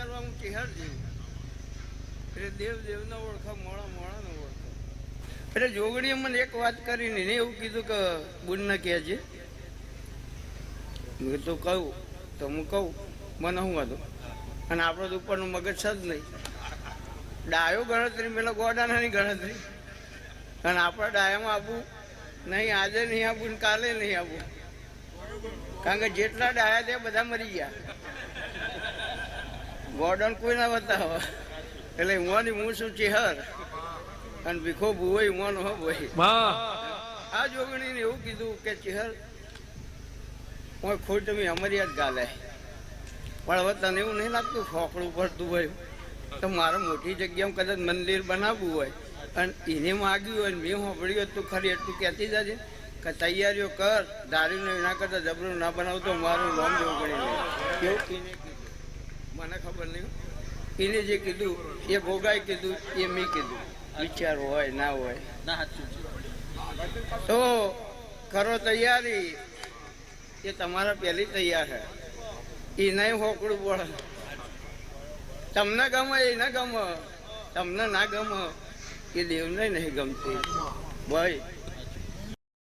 કરવા હું ચિહર જેવું. એટલે દેવ દેવને ઓળખો, મોળા મોળાને ઓળખો. એટલે જોગણીએ મને એક વાત કરીને એને એવું કીધું કે બુનને કહેજે. મેં તો કહું તો હું કહું, મને શું હતું. અને આપણો તો ઉપરનું મગજ છે જ નહીં. ડાયો ગણતરી પેલા ગોડાનાની ગણતરી. અને આપણા ડાયામાં આપવું નહીં, આજે નહીં આપવું ને કાલે નહીં આપવું. કારણ કે જેટલા ડાયા તે બધા મરી ગયા. ગોડન કોઈ ના બતાવો. એટલે હું શું ચેહર અને ભીખો ભૂવો હું હો ભાઈ. આ જોગણીને એવું કીધું કે ચેહર હું ખોટ તમે અમારી યાદ ગાલે. પણ હવે તને એવું નહીં લાગતું ફોકડું પડતું હોય તો મારે મોટી જગ્યામાં કદાચ મંદિર બનાવવું હોય અને એને માગ્યું હોય મેં સાંભળ્યું હતું ખરી એટલું કહેતી જજે કે તૈયારીઓ કર, દારૂને ના કરતા જબરું ના બનાવતો મારું નામ જોગણી નહીં. કેવું એને કીધું મને ખબર નહીં. એને જે કીધું એ ભોગાઈ કીધું એ મેં કીધું. વિચાર હોય ના હોય તો કરો તૈયારી. એ તમારા પહેલી તૈયાર છે. એ નહીં હોકડું પડે. તમને ગમે એ ના ગમે, તમને ના ગમે એ દેવને નહીં ગમતી ભાઈ.